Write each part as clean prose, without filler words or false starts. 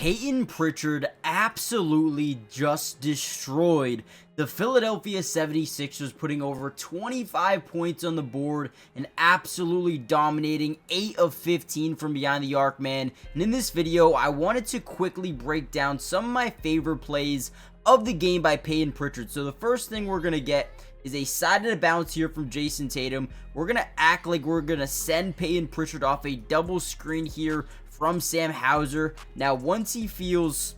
Payton Pritchard absolutely just destroyed the Philadelphia 76ers, putting over 25 points on the board and absolutely dominating 8 of 15 from behind the arc, man. And in this video, I wanted to quickly break down some of my favorite plays of the game by Payton Pritchard. So the first thing we're going to get is a side of the bounce here from Jason Tatum. We're going to act like we're going to send Payton Pritchard off a double screen here from Sam Hauser. Now, once he feels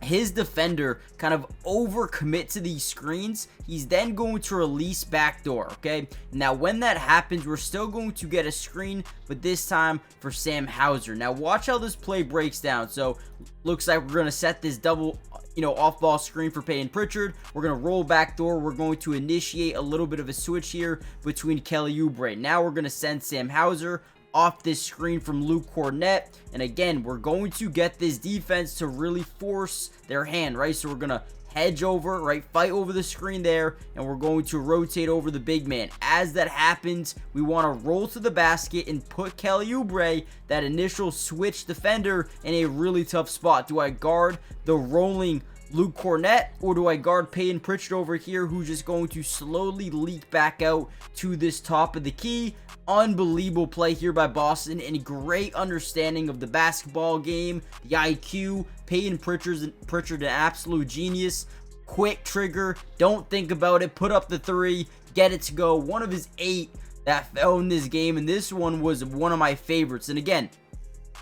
his defender kind of overcommit to these screens, he's then going to release backdoor, okay? Now, when that happens, we're still going to get a screen, but this time for Sam Hauser. Now, watch how this play breaks down. So, looks like we're going to set this double, off-ball screen for Payton Pritchard. We're going to roll backdoor. We're going to initiate a little bit of a switch here between Kelly Oubre. Now, we're going to send Sam Hauser off this screen from Luke Cornett, and again, we're going to get this defense to really force their hand, right? So we're gonna hedge over, right, fight over the screen there, and we're going to rotate over the big man. As that happens, we want to roll to the basket and put Kelly Oubre, that initial switch defender, in a really tough spot. Do I guard the rolling Luke Cornett, or do I guard Payton Pritchard over here, who's just going to slowly leak back out to this top of the key? Unbelievable play here by Boston, and great understanding of the basketball game, the IQ. Payton Pritchard, an absolute genius. Quick trigger, don't think about it, put up the three, get it to go. One of his 8 that fell in this game, and this one was one of my favorites. And again,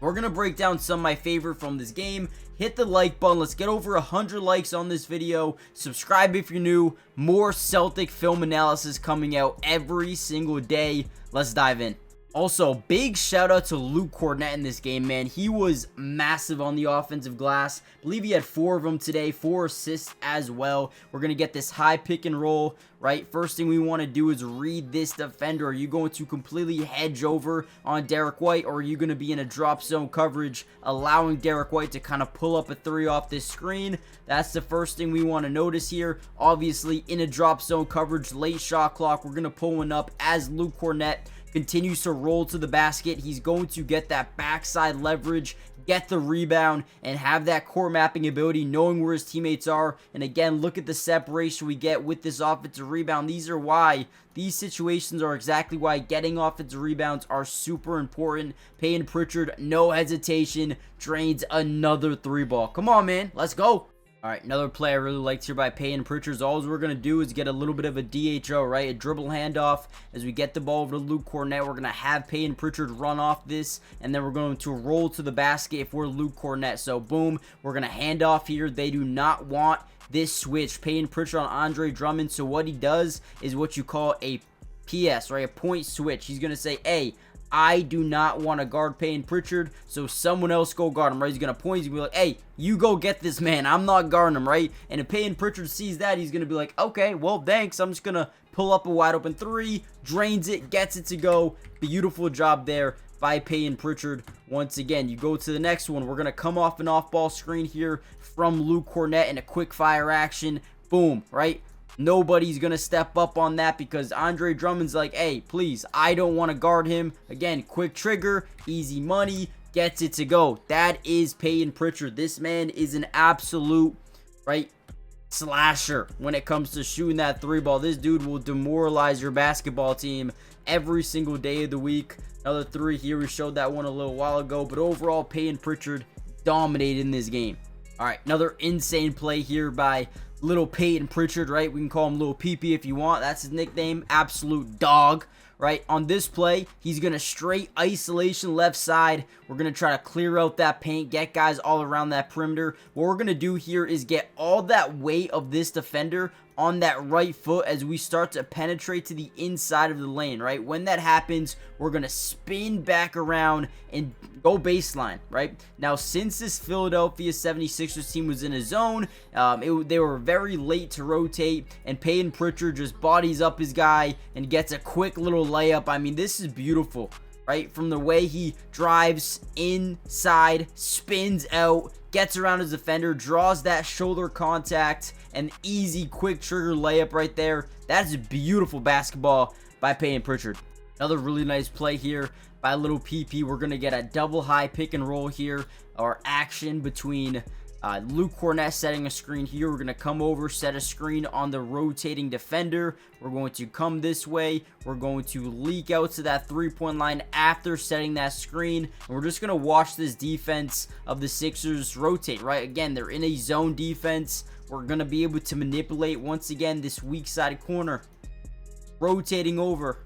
we're going to break down some of my favorite from this game. Hit the like button. Let's get over 100 likes on this video. Subscribe if you're new. More Celtic film analysis coming out every single day. Let's dive in. Also, big shout out to Luke Cornett in this game, man. He was massive on the offensive glass. I believe he had 4 of them today, 4 assists as well. We're going to get this high pick and roll, right? First thing we want to do is read this defender. Are you going to completely hedge over on Derek White, or are you going to be in a drop zone coverage, allowing Derek White to kind of pull up a 3 off this screen? That's the first thing we want to notice here. Obviously, in a drop zone coverage, late shot clock, we're going to pull one up as Luke Cornett continues to roll to the basket. He's going to get that backside leverage, get the rebound, and have that core mapping ability, knowing where his teammates are. And again, look at the separation we get with this offensive rebound. These situations are exactly why getting offensive rebounds are super important. Payton Pritchard, no hesitation, drains another 3 ball. Come on, man. Let's go. All right, another play I really liked here by Payton Pritchard. All we're going to do is get a little bit of a DHO, right? A dribble handoff. As we get the ball over to Luke Cornett, we're going to have Payton Pritchard run off this, and then we're going to roll to the basket if we're Luke Cornett. So, boom, we're going to hand off here. They do not want this switch. Payton Pritchard on Andre Drummond. So, what he does is what you call a PS, right? A point switch. He's going to say, hey, I do not want to guard Payton Pritchard, so someone else go guard him, right? He's going to point, he's going to be like, hey, you go get this man. I'm not guarding him, right? And if Payton Pritchard sees that, he's going to be like, okay, well, thanks. I'm just going to pull up a wide open 3, drains it, gets it to go. Beautiful job there by Payton Pritchard. Once again, you go to the next one. We're going to come off an off-ball screen here from Luke Cornett in a quick fire action. Boom, right? Nobody's going to step up on that because Andre Drummond's like, hey, please, I don't want to guard him. Again, quick trigger, easy money, gets it to go. That is Payton Pritchard. This man is an absolute, right, slasher when it comes to shooting that 3 ball. This dude will demoralize your basketball team every single day of the week. Another 3 here. We showed that one a little while ago. But overall, Payton Pritchard dominated in this game. All right, another insane play here by little Payton Pritchard, right? We can call him Little PP if you want. That's his nickname. Absolute dog, right? On this play, he's going to straight isolation left side. We're going to try to clear out that paint, get guys all around that perimeter. What we're going to do here is get all that weight of this defender on that right foot as we start to penetrate to the inside of the lane, right? When that happens, we're going to spin back around and go baseline, right? Now, since this Philadelphia 76ers team was in a zone, they were very late to rotate, and Payton Pritchard just bodies up his guy and gets a quick little layup. I mean, this is beautiful, right? From the way he drives inside, spins out, gets around his defender, draws that shoulder contact, an easy quick trigger layup right there. That's beautiful basketball by Payton Pritchard. Another really nice play here by little PP. We're going to get a double high pick and roll here, or action between Luke Cornett setting a screen here. We're going to come over, set a screen on the rotating defender. We're going to come this way. We're going to leak out to that three-point line after setting that screen. And we're just going to watch this defense of the Sixers rotate, right? Again, they're in a zone defense. We're going to be able to manipulate, once again, this weak side corner. Rotating over,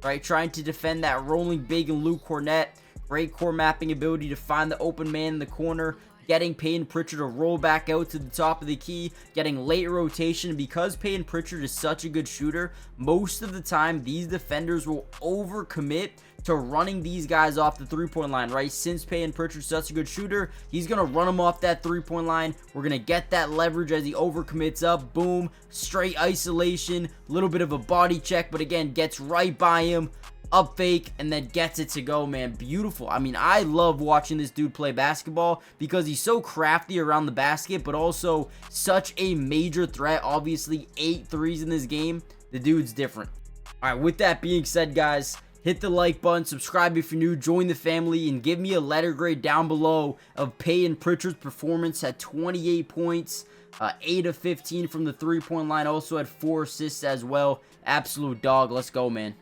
right? Trying to defend that rolling big and Luke Cornett. Great core mapping ability to find the open man in the corner. Getting Payton Pritchard to roll back out to the top of the key, getting late rotation. Because Payton Pritchard is such a good shooter, most of the time these defenders will overcommit to running these guys off the three-point line, right? Since Payton Pritchard's such a good shooter, he's going to run them off that three-point line. We're going to get that leverage as he overcommits up. Boom, straight isolation, little bit of a body check, but again, gets right by him. Up fake, and then gets it to go, man. Beautiful. I mean, I love watching this dude play basketball because he's so crafty around the basket, but also such a major threat. Obviously, 8 threes in this game. The dude's different. All right, with that being said, guys, hit the like button, subscribe if you're new, join the family, and give me a letter grade down below of Payton Pritchard's performance at 28 points, 8 of 15 from the three-point line. Also had 4 assists as well. Absolute dog. Let's go, man.